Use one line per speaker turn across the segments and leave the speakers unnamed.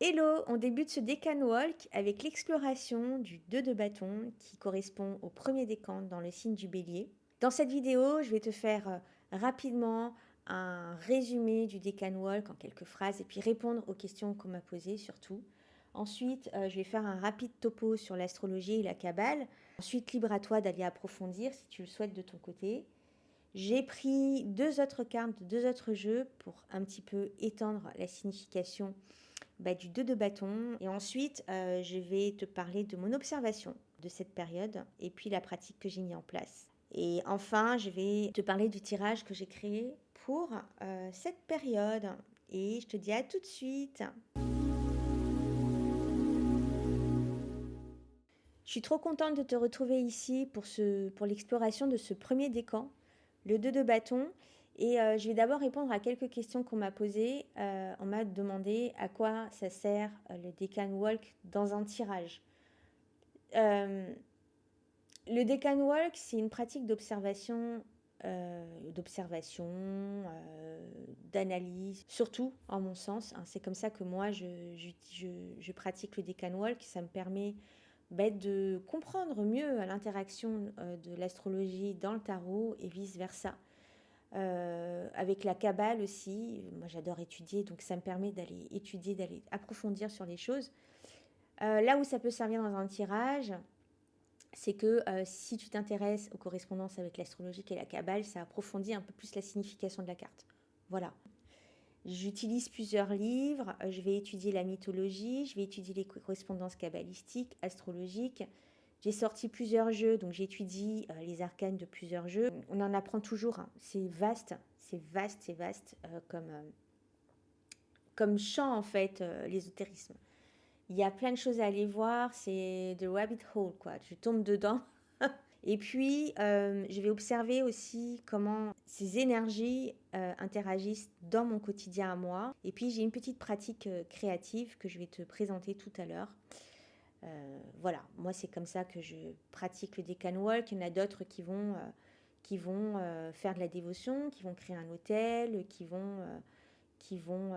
Hello, on débute ce décan walk avec l'exploration du 2 de bâton qui correspond au premier décan dans le signe du bélier. Dans cette vidéo, je vais te faire rapidement un résumé du décan walk en quelques phrases et puis répondre aux questions qu'on m'a posées surtout. Ensuite, je vais faire un rapide topo sur l'astrologie et la Kabbale. Ensuite, libre à toi d'aller approfondir si tu le souhaites de ton côté. J'ai pris deux autres cartes, deux autres jeux pour un petit peu étendre la signification du 2 de bâton. Et ensuite, je vais te parler de mon observation de cette période et puis la pratique que j'ai mis en place. Et enfin, je vais te parler du tirage que j'ai créé pour cette période. Et je te dis à tout de suite. Je suis trop contente de te retrouver ici pour l'exploration de ce premier décan, le 2 de bâton. Et je vais d'abord répondre à quelques questions qu'on m'a posées. On m'a demandé à quoi ça sert le décan walk dans un tirage. Le décan walk, c'est une pratique d'analyse, surtout en mon sens, hein. C'est comme ça que moi je pratique le décan walk. Ça me permet de comprendre mieux l'interaction de l'astrologie dans le tarot et vice-versa. Avec la Kabbale aussi, moi j'adore étudier, donc ça me permet d'aller étudier, d'aller approfondir sur les choses. Là où ça peut servir dans un tirage, c'est que si tu t'intéresses aux correspondances avec l'astrologie et la Kabbale, ça approfondit un peu plus la signification de la carte. Voilà. J'utilise plusieurs livres, je vais étudier la mythologie, je vais étudier les correspondances kabbalistiques, astrologiques. J'ai sorti plusieurs jeux, donc j'étudie les arcanes de plusieurs jeux. On en apprend toujours, hein. C'est vaste, c'est vaste, c'est vaste comme champ en fait, l'ésotérisme. Il y a plein de choses à aller voir, c'est the rabbit hole quoi, tu tombes dedans. Et puis, je vais observer aussi comment ces énergies interagissent dans mon quotidien à moi. Et puis, j'ai une petite pratique créative que je vais te présenter tout à l'heure. Voilà, moi, c'est comme ça que je pratique le Decan Walk. Il y en a d'autres qui vont faire de la dévotion, qui vont créer un hôtel, qui vont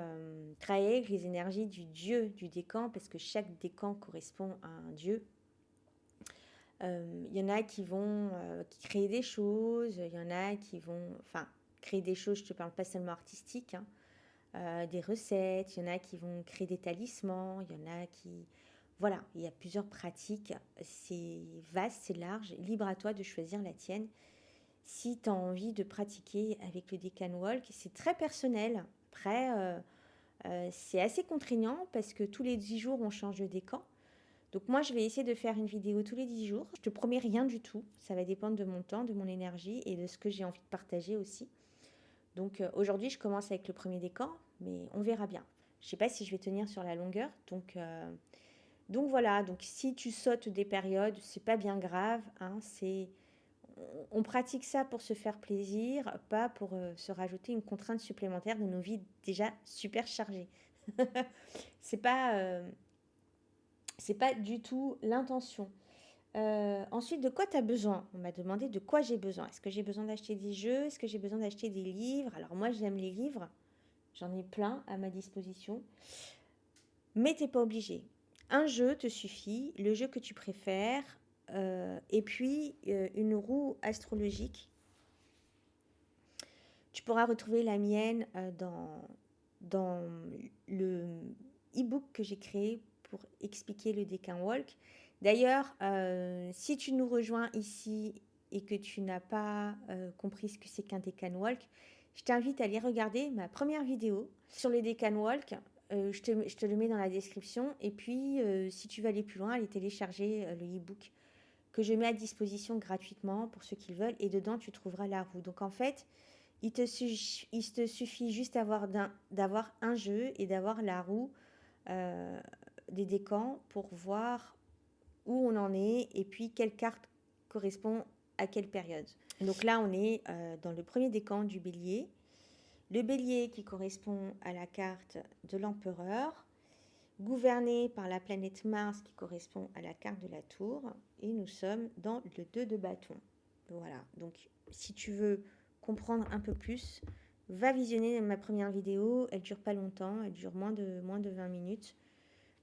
travailler avec les énergies du dieu du décan, parce que chaque décan correspond à un dieu. Il y en a qui créer des choses, il y en a qui vont, enfin, créer des choses, je ne te parle pas seulement artistique, hein, des recettes, il y en a qui vont créer des talismans, il y en a qui... Voilà, il y a plusieurs pratiques, c'est vaste, c'est large, libre à toi de choisir la tienne. Si tu as envie de pratiquer avec le Decan Walk, c'est très personnel. Après, c'est assez contraignant parce que tous les 10 jours, on change de décan. Donc moi, je vais essayer de faire une vidéo tous les 10 jours. Je te promets rien du tout. Ça va dépendre de mon temps, de mon énergie et de ce que j'ai envie de partager aussi. Donc aujourd'hui, je commence avec le premier décan, mais on verra bien. Je ne sais pas si je vais tenir sur la longueur. Donc voilà, donc si tu sautes des périodes, c'est pas bien grave, hein, on pratique ça pour se faire plaisir, pas pour se rajouter une contrainte supplémentaire de nos vies déjà super chargées. c'est pas, euh, c'est pas du tout l'intention. Ensuite, de quoi tu as besoin? On m'a demandé de quoi j'ai besoin. Est-ce que j'ai besoin d'acheter des jeux? Est-ce que j'ai besoin d'acheter des livres? Alors moi, j'aime les livres. J'en ai plein à ma disposition. Mais t'es pas obligé. Un jeu te suffit, le jeu que tu préfères, et puis une roue astrologique. Tu pourras retrouver la mienne dans le e-book que j'ai créé pour expliquer le Decan Walk. D'ailleurs, si tu nous rejoins ici et que tu n'as pas compris ce que c'est qu'un Decan Walk, je t'invite à aller regarder ma première vidéo sur le Decan Walk. Je te le mets dans la description. Et puis, si tu veux aller plus loin, aller télécharger le e-book que je mets à disposition gratuitement pour ceux qui le veulent. Et dedans, tu trouveras la roue. Donc, en fait, il te suffit juste d'avoir un jeu et d'avoir la roue des décans pour voir où on en est et puis quelle carte correspond à quelle période. Donc là, on est dans le premier décan du bélier. Le bélier qui correspond à la carte de l'empereur, gouverné par la planète Mars qui correspond à la carte de la tour. Et nous sommes dans le 2 de bâton. Voilà, donc si tu veux comprendre un peu plus, va visionner ma première vidéo. Elle dure pas longtemps, elle dure moins de 20 minutes.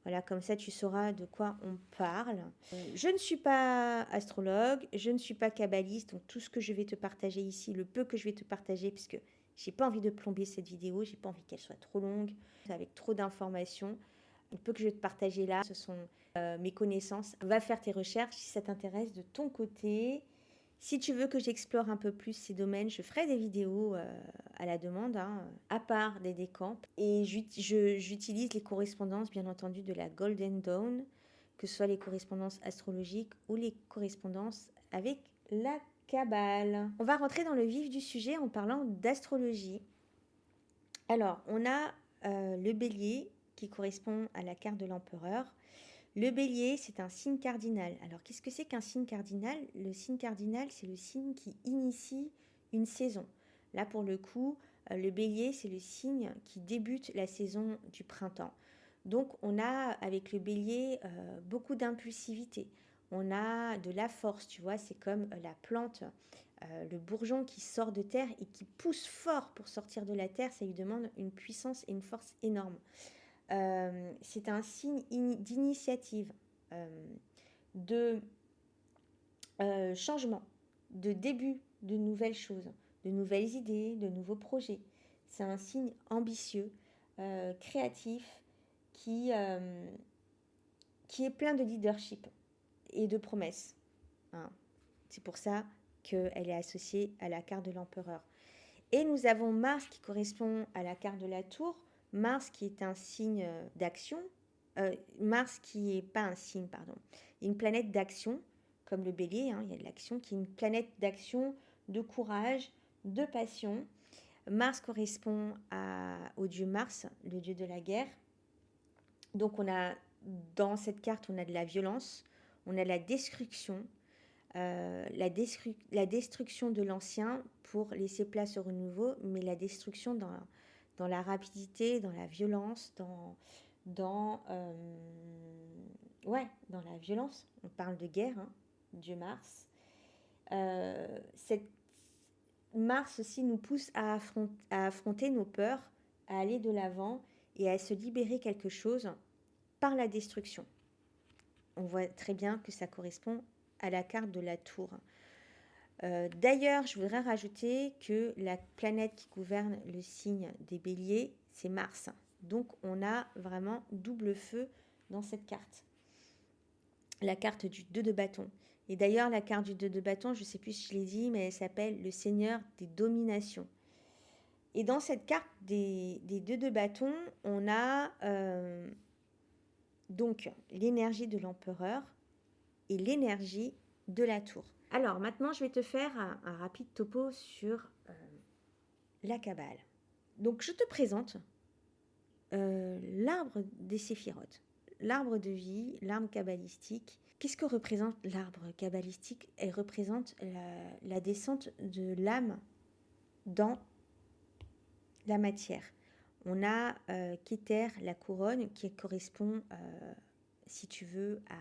Voilà, comme ça tu sauras de quoi on parle. Je ne suis pas astrologue, je ne suis pas kabbaliste, donc tout ce que je vais te partager ici, le peu que je vais te partager, puisque j'ai pas envie de plomber cette vidéo, j'ai pas envie qu'elle soit trop longue, avec trop d'informations. Le peu que je vais te partager là, ce sont mes connaissances. Va faire tes recherches si ça t'intéresse de ton côté. Si tu veux que j'explore un peu plus ces domaines, je ferai des vidéos à la demande, hein, à part des décamps. Et j'utilise les correspondances, bien entendu, de la Golden Dawn, que ce soit les correspondances astrologiques ou les correspondances avec la Kabbale. On va rentrer dans le vif du sujet en parlant d'astrologie. Alors, on a le bélier qui correspond à la carte de l'empereur. Le bélier, c'est un signe cardinal. Alors, qu'est-ce que c'est qu'un signe cardinal? Le signe cardinal, c'est le signe qui initie une saison. Là, pour le coup, le bélier, c'est le signe qui débute la saison du printemps. Donc, on a avec le bélier beaucoup d'impulsivité. On a de la force, tu vois, c'est comme la plante, le bourgeon qui sort de terre et qui pousse fort pour sortir de la terre. Ça lui demande une puissance et une force énormes. C'est un signe d'initiative, de changement, de début de nouvelles choses, de nouvelles idées, de nouveaux projets. C'est un signe ambitieux, créatif, qui est plein de leadership et de promesses, hein. C'est pour ça qu'elle est associée à la carte de l'empereur. Et nous avons Mars qui correspond à la carte de la tour. Mars qui est un signe d'action. Mars qui n'est pas un signe, pardon. Une planète d'action, comme le bélier, hein, il y a de l'action, qui est une planète d'action, de courage, de passion. Mars correspond au dieu Mars, le dieu de la guerre. Donc dans cette carte, on a de la violence, on a la destruction, la destruction de l'ancien pour laisser place au renouveau, mais la destruction dans la rapidité, dans la violence, dans la violence. On parle de guerre, hein, Dieu Mars. Cette Mars aussi nous pousse à affronter nos peurs, à aller de l'avant et à se libérer quelque chose par la destruction. On voit très bien que ça correspond à la carte de la tour. D'ailleurs, je voudrais rajouter que la planète qui gouverne le signe des béliers, c'est Mars. Donc, on a vraiment double feu dans cette carte. La carte du 2 de bâton. Et d'ailleurs, la carte du 2 de bâton, je ne sais plus si je l'ai dit, mais elle s'appelle le Seigneur des dominations. Et dans cette carte des 2 de bâton, on a donc l'énergie de l'empereur et l'énergie de la tour. Alors maintenant, je vais te faire un rapide topo sur la Kabbale. Donc je te présente l'arbre des séphirotes, l'arbre de vie, l'arbre kabbalistique. Qu'est-ce que représente l'arbre kabbalistique? Elle représente la descente de l'âme dans la matière. On a Keter, la couronne, qui correspond, si tu veux, à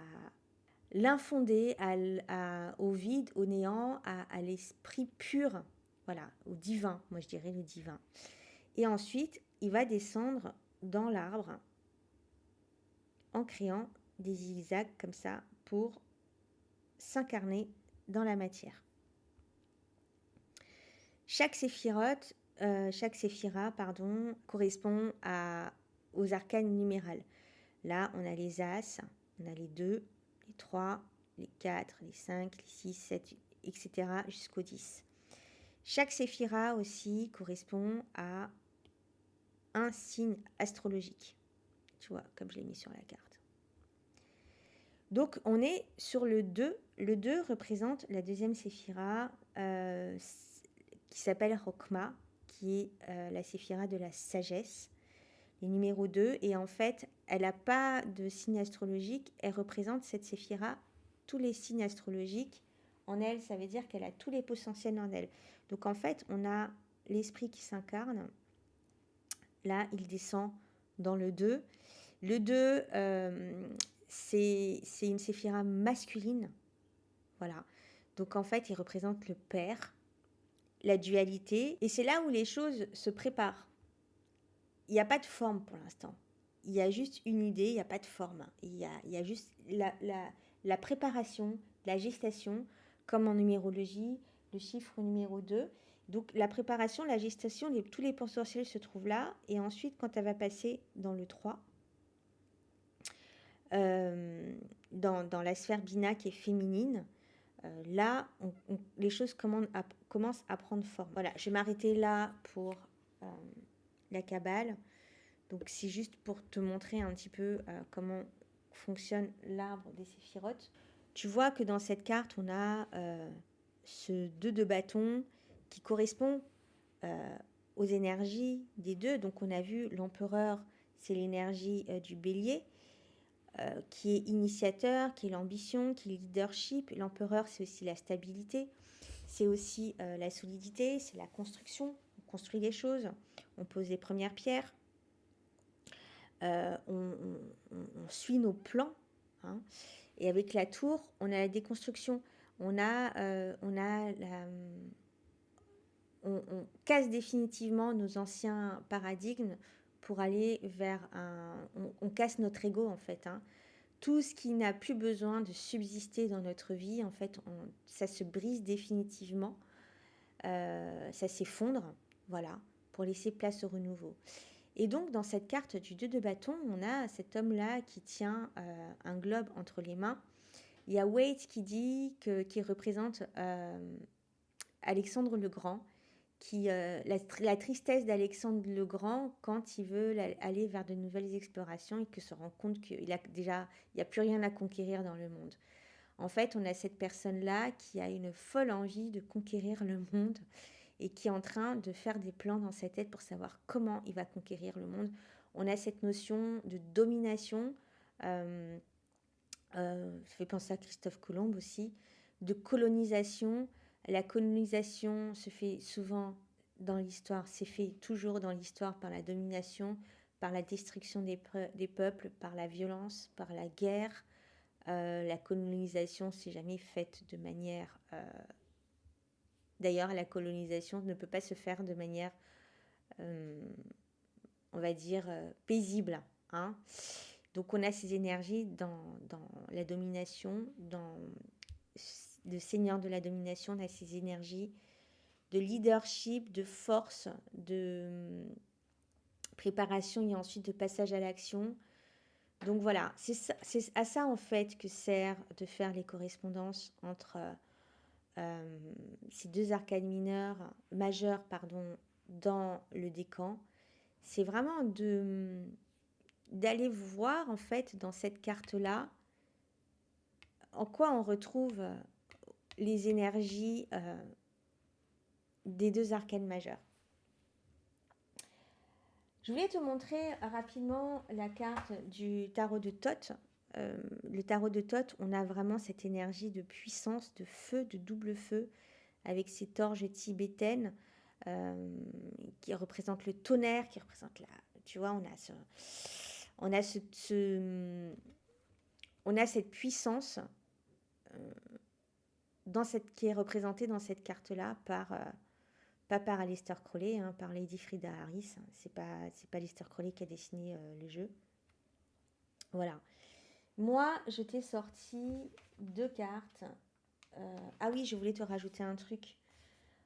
l'infondé, au vide, au néant, à l'esprit pur, voilà, au divin, moi je dirais le divin. Et ensuite, il va descendre dans l'arbre en créant des zigzags comme ça pour s'incarner dans la matière. Chaque séphira, correspond aux arcanes numérales. Là, on a les As, on a les 2, les 3, les 4, les 5, les 6, 7, etc. jusqu'au 10. Chaque séphira aussi correspond à un signe astrologique. Tu vois, comme je l'ai mis sur la carte. Donc, on est sur le 2. Le 2 représente la deuxième séphira qui s'appelle Chokma, qui est la séphira de la sagesse. Le numéro 2, et en fait, elle n'a pas de signe astrologique, elle représente cette séphira, tous les signes astrologiques en elle, ça veut dire qu'elle a tous les potentiels en elle. Donc en fait, on a l'esprit qui s'incarne, là, il descend dans le 2. Le 2, c'est une séphira masculine, voilà. Donc en fait, il représente le père, la dualité, et c'est là où les choses se préparent. Il n'y a pas de forme pour l'instant. il y a juste une idée, il n'y a pas de forme. Il y a juste la préparation, la gestation, comme en numérologie, le chiffre numéro 2. Donc la préparation, la gestation, tous les potentiels se trouvent là. Et ensuite, quand elle va passer dans le 3, dans la sphère Bina qui est féminine, là, les choses commencent à prendre forme. Voilà, je vais m'arrêter là pour euh, la Kabbale. Donc, c'est juste pour te montrer un petit peu comment fonctionne l'arbre des séphirotes. Tu vois que dans cette carte, on a ce 2 de bâton qui correspond aux énergies des deux. Donc, on a vu l'empereur, c'est l'énergie du bélier, qui est initiateur, qui est l'ambition, qui est le leadership. L'empereur, c'est aussi la stabilité, c'est aussi la solidité, c'est la construction. On construit les choses, on pose les premières pierres. On suit nos plans. Hein. Et avec la tour, on a la déconstruction. On casse définitivement nos anciens paradigmes pour aller vers un... On casse notre ego, en fait. Hein. Tout ce qui n'a plus besoin de subsister dans notre vie, en fait, ça se brise définitivement. Ça s'effondre, voilà, pour laisser place au renouveau. Et donc, dans cette carte du 2 de bâton, on a cet homme-là qui tient un globe entre les mains. Il y a Waite qui représente Alexandre le Grand, la tristesse d'Alexandre le Grand quand il veut aller vers de nouvelles explorations et que se rend compte qu'il n'y a plus rien à conquérir dans le monde. En fait, on a cette personne-là qui a une folle envie de conquérir le monde et qui est en train de faire des plans dans sa tête pour savoir comment il va conquérir le monde. On a cette notion de domination, ça fait penser à Christophe Colomb aussi, de colonisation. La colonisation se fait souvent dans l'histoire, c'est fait toujours dans l'histoire par la domination, par la destruction des peuples, par la violence, par la guerre. La colonisation, c'est jamais faite de manière... D'ailleurs, la colonisation ne peut pas se faire de manière, on va dire, paisible. Hein. Donc, on a ces énergies dans la domination, dans le seigneur de la domination, on a ces énergies de leadership, de force, de préparation et ensuite de passage à l'action. Donc voilà, c'est à ça en fait que sert de faire les correspondances entre ces deux arcanes majeures dans le décan. C'est vraiment d'aller voir en fait dans cette carte-là en quoi on retrouve les énergies des deux arcanes majeures. Je voulais te montrer rapidement la carte du tarot de Thoth. Le tarot de Thoth, on a vraiment cette énergie de puissance, de feu, de double feu, avec ces torches tibétaines qui représentent le tonnerre, qui représentent la... Tu vois, on a cette puissance qui est représentée dans cette carte-là pas par Aleister Crowley, hein, par Lady Frida Harris. C'est pas Aleister Crowley qui a dessiné le jeu. Voilà. Moi, je t'ai sorti 2 cartes. Ah oui, je voulais te rajouter un truc.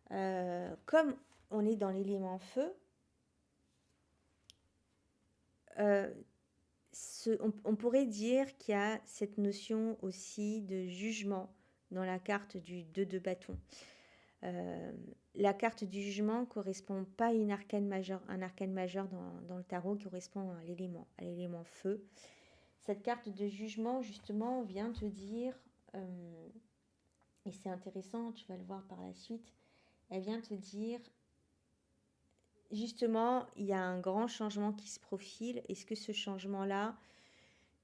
Comme on est dans l'élément feu, on pourrait dire qu'il y a cette notion aussi de jugement dans la carte du 2 de bâton. La carte du jugement correspond pas à un arcane majeur dans le tarot qui correspond à l'élément feu. Cette carte de jugement, justement, vient te dire, et c'est intéressant, tu vas le voir par la suite, elle vient te dire, justement, il y a un grand changement qui se profile. Est-ce que ce changement-là,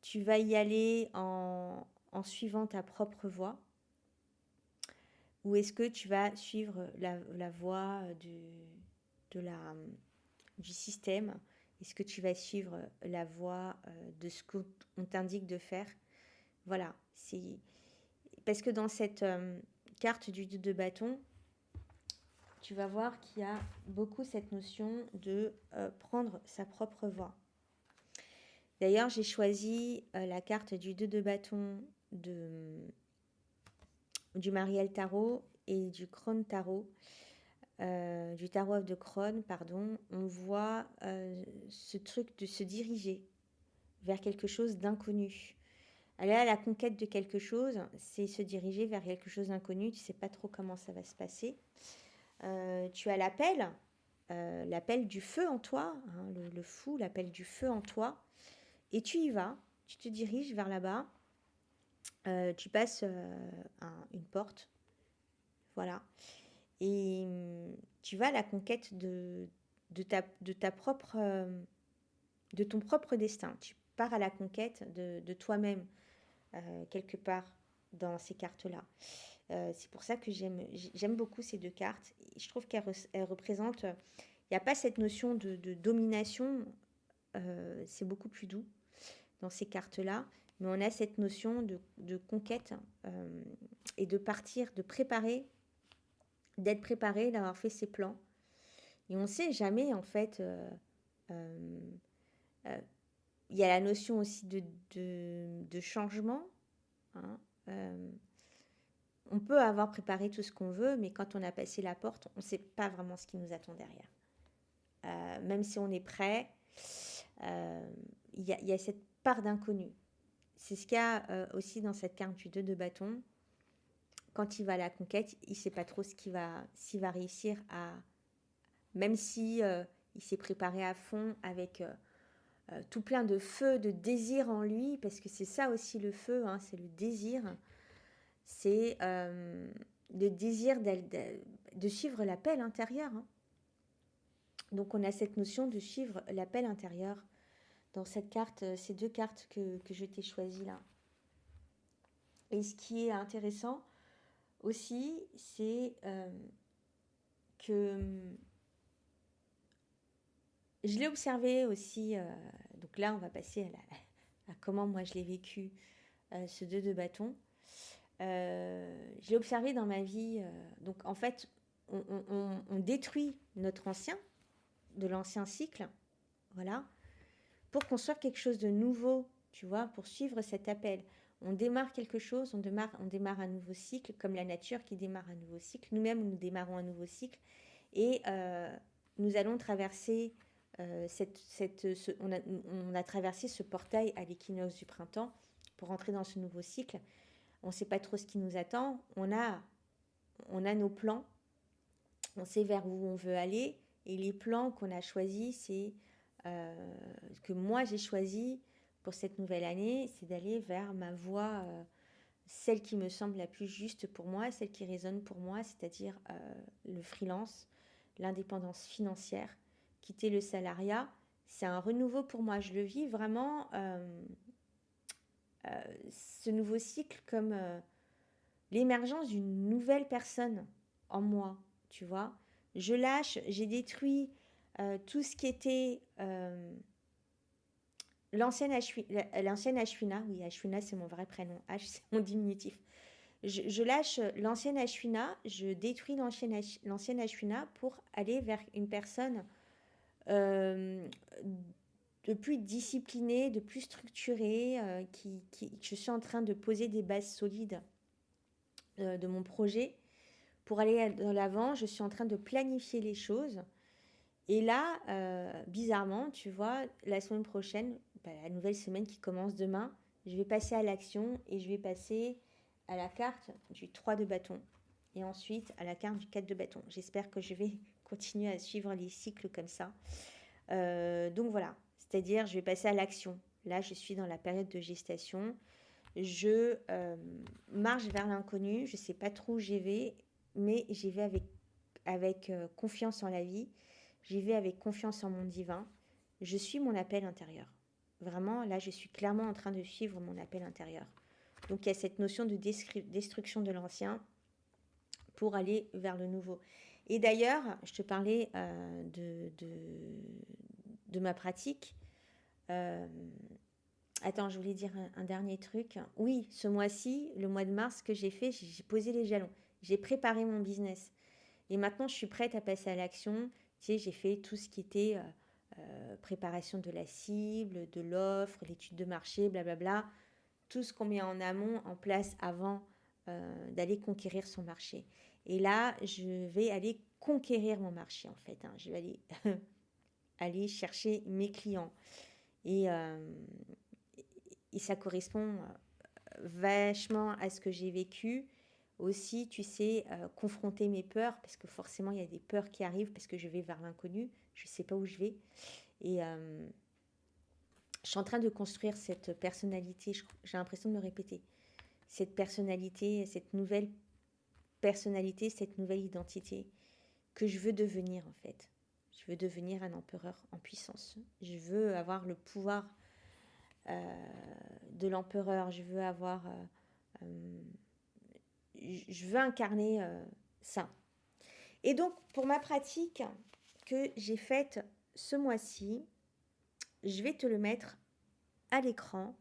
tu vas y aller en suivant ta propre voie? Ou est-ce que tu vas suivre la voie du système? Est-ce que tu vas suivre la voie de ce qu'on t'indique de faire? Voilà, c'est parce que dans cette carte du 2 de bâton, tu vas voir qu'il y a beaucoup cette notion de prendre sa propre voie. D'ailleurs, j'ai choisi la carte du 2 de bâton de, du Mariel Tarot et du Krone Tarot, du Tarot of the Krone, pardon. On voit ce truc de se diriger vers quelque chose d'inconnu. Aller à la conquête de quelque chose, c'est se diriger vers quelque chose d'inconnu. Tu sais pas trop comment ça va se passer. Tu as l'appel du feu en toi, hein, le fou, l'appel du feu en toi. Et tu y vas, tu te diriges vers là-bas, tu passes une porte, voilà. Et tu vas à la conquête de ta propre, de ton propre destin. Tu pars à la conquête de toi-même, quelque part dans ces cartes-là. C'est pour ça que j'aime beaucoup ces deux cartes. Je trouve qu'elles représentent... Il n'y a pas cette notion de domination, c'est beaucoup plus doux dans ces cartes-là, mais on a cette notion de conquête et de partir, de préparer, d'être préparé, d'avoir fait ses plans. Et on ne sait jamais, en fait, il y a la notion aussi de changement. Hein, on peut avoir préparé tout ce qu'on veut, mais quand on a passé la porte, on ne sait pas vraiment ce qui nous attend derrière. Même si on est prêt, il y a cette part d'inconnu. C'est ce qu'il y a aussi dans cette carte du 2 de bâton. Quand il va à la conquête, il ne sait pas trop s'il va réussir à... Même si il s'est préparé à fond avec tout plein de feu, de désir en lui, parce que c'est ça aussi le feu, hein, c'est le désir. C'est le désir de suivre l'appel intérieur. Hein. Donc on a cette notion de suivre l'appel intérieur dans cette carte, ces deux cartes que je t'ai choisies là. Et ce qui est intéressant aussi, c'est que je l'ai observé aussi. Donc là, on va passer à comment moi je l'ai vécu, ce 2 de bâton. Je l'ai observé dans ma vie. Donc en fait, on détruit notre de l'ancien cycle, voilà, pour construire quelque chose de nouveau, tu vois, pour suivre cet appel. On démarre quelque chose, on démarre un nouveau cycle, comme la nature qui démarre un nouveau cycle. Nous-mêmes, nous démarrons un nouveau cycle. Et nous allons traverser, on a traversé ce portail à l'équinoxe du printemps pour entrer dans ce nouveau cycle. On ne sait pas trop ce qui nous attend. On a nos plans. On sait vers où on veut aller. Et les plans qu'on a choisis, c'est que moi j'ai choisi pour cette nouvelle année, c'est d'aller vers ma voie, celle qui me semble la plus juste pour moi, celle qui résonne pour moi, c'est-à-dire le freelance, l'indépendance financière, quitter le salariat. C'est un renouveau pour moi. Je le vis vraiment, ce nouveau cycle, comme l'émergence d'une nouvelle personne en moi, tu vois. Je lâche, j'ai détruit tout ce qui était l'ancienne Ashwina. Oui, Ashwina, c'est mon vrai prénom. H, c'est mon diminutif. Je lâche l'ancienne Ashwina, je détruis l'ancienne Ashwina pour aller vers une personne de plus disciplinée, de plus structurée, je suis en train de poser des bases solides de mon projet. Pour aller de l'avant, je suis en train de planifier les choses. Et là, bizarrement, tu vois, la semaine prochaine, la nouvelle semaine qui commence demain, je vais passer à l'action et je vais passer à la carte du 3 de bâton et ensuite à la carte du 4 de bâton. J'espère que je vais continuer à suivre les cycles comme ça. Donc voilà, c'est-à-dire je vais passer à l'action. Là, je suis dans la période de gestation. Je marche vers l'inconnu. Je ne sais pas trop où j'y vais, mais j'y vais avec confiance en la vie. J'y vais avec confiance en mon divin. Je suis mon appel intérieur. Vraiment, là, je suis clairement en train de suivre mon appel intérieur. Donc, il y a cette notion de destruction de l'ancien pour aller vers le nouveau. Et d'ailleurs, je te parlais de ma pratique. Attends, je voulais dire un dernier truc. Oui, ce mois-ci, le mois de mars, ce que j'ai fait, j'ai posé les jalons. J'ai préparé mon business. Et maintenant, je suis prête à passer à l'action. Tu sais, j'ai fait tout ce qui était préparation de la cible, de l'offre, l'étude de marché, blablabla, tout ce qu'on met en amont en place avant d'aller conquérir son marché. Et là, je vais aller conquérir mon marché en fait, hein. Je vais aller, aller chercher mes clients. Et, et ça correspond vachement à ce que j'ai vécu. Aussi, tu sais, confronter mes peurs, parce que forcément, il y a des peurs qui arrivent, parce que je vais vers l'inconnu, je ne sais pas où je vais. Et je suis en train de construire cette personnalité, j'ai l'impression de me répéter, cette personnalité, cette nouvelle personnalité, cette nouvelle identité que je veux devenir en fait. Je veux devenir un empereur en puissance. Je veux avoir le pouvoir de l'empereur. Je veux avoir... je veux incarner ça. Et donc, pour ma pratique que j'ai faite ce mois-ci, je vais te le mettre à l'écran.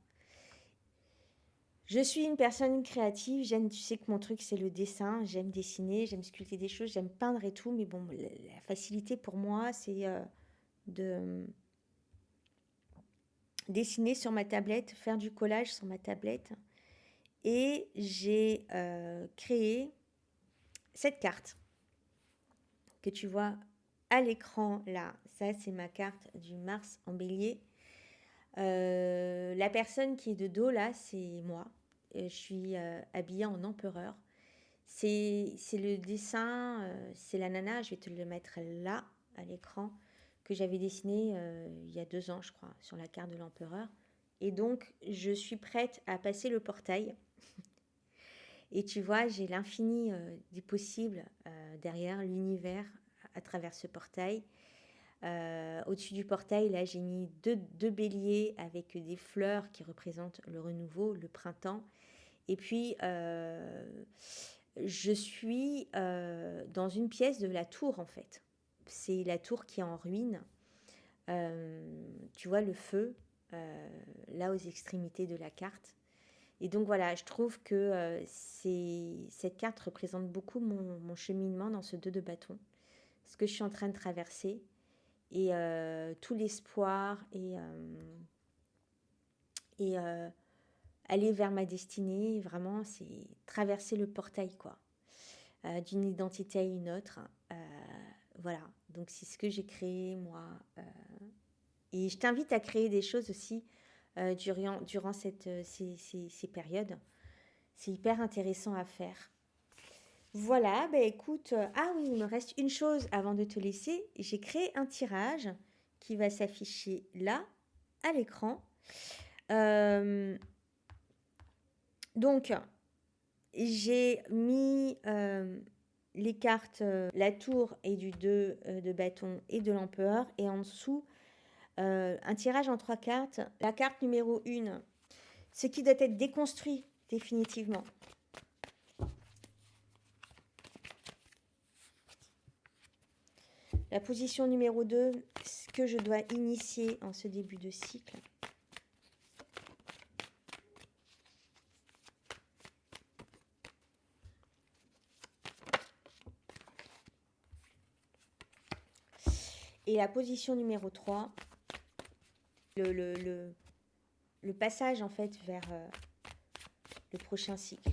Je suis une personne créative, j'aime, tu sais que mon truc c'est le dessin, j'aime dessiner, j'aime sculpter des choses, j'aime peindre et tout, mais bon, la facilité pour moi c'est de dessiner sur ma tablette, faire du collage sur ma tablette. Et j'ai créé cette carte que tu vois à l'écran là. Ça c'est ma carte du Mars en bélier. La personne qui est de dos là, c'est moi. Je suis habillée en empereur. C'est le dessin, c'est la nana, je vais te le mettre là, à l'écran, que j'avais dessiné il y a 2 ans, je crois, sur la carte de l'empereur. Et donc, je suis prête à passer le portail. Et tu vois, j'ai l'infini des possibles derrière l'univers à travers ce portail. Au-dessus du portail, là, j'ai mis deux béliers avec des fleurs qui représentent le renouveau, le printemps. Et puis, je suis dans une pièce de la tour, en fait. C'est la tour qui est en ruine. Tu vois le feu, là, aux extrémités de la carte. Et donc, voilà, je trouve que cette carte représente beaucoup mon cheminement dans ce 2 de bâton. Ce que je suis en train de traverser. Et tout l'espoir et aller vers ma destinée, vraiment, c'est traverser le portail, quoi, d'une identité à une autre. Voilà, donc c'est ce que j'ai créé, moi. Et je t'invite à créer des choses aussi durant ces périodes. C'est hyper intéressant à faire. Voilà, ben écoute, ah oui, il me reste une chose avant de te laisser. J'ai créé un tirage qui va s'afficher là, à l'écran. Donc, j'ai mis les cartes, la tour et du 2 de bâton et de l'empereur. Et en dessous, un tirage en 3 cartes. La carte numéro 1, ce qui doit être déconstruit définitivement. La position numéro 2, ce que je dois initier en ce début de cycle. Et la position numéro 3, le passage en fait vers le prochain cycle,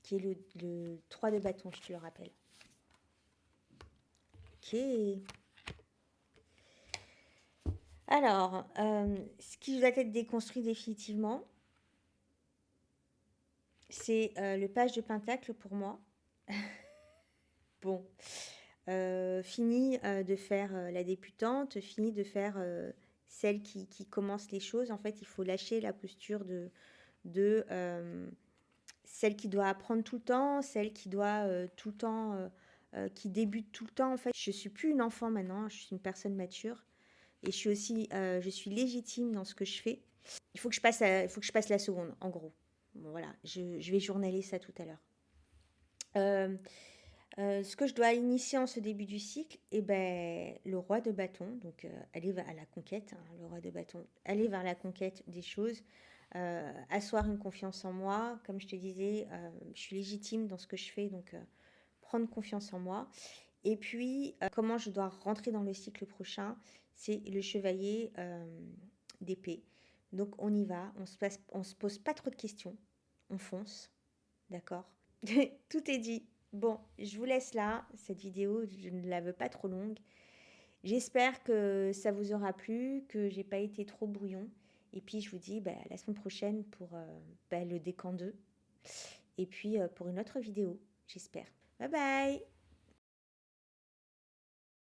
qui est le 3 de bâton, je te le rappelle. Ok. Alors, ce qui doit être déconstruit définitivement, c'est le page de pentacle pour moi. Bon, fini de faire la débutante, fini de faire celle qui commence les choses. En fait, il faut lâcher la posture de celle qui doit apprendre tout le temps, celle qui doit tout le temps, qui débute tout le temps. En fait, je suis plus une enfant maintenant, je suis une personne mature. Et je suis aussi, je suis légitime dans ce que je fais. Il faut que je passe la seconde, en gros. Bon, voilà, je vais journaler ça tout à l'heure. Ce que je dois initier en ce début du cycle, eh ben, le roi de bâton, donc aller à la conquête, hein, le roi de bâton, aller vers la conquête des choses, asseoir une confiance en moi, comme je te disais, je suis légitime dans ce que je fais, donc prendre confiance en moi. Et puis, comment je dois rentrer dans le cycle prochain, c'est le chevalier d'épée. Donc on y va, on se pose pas trop de questions, on fonce, d'accord? Tout est dit. Bon, je vous laisse là, cette vidéo, je ne la veux pas trop longue. J'espère que ça vous aura plu, que j'ai pas été trop brouillon. Et puis je vous dis bah, à la semaine prochaine pour le décan 2. Et puis pour une autre vidéo, j'espère. Bye bye!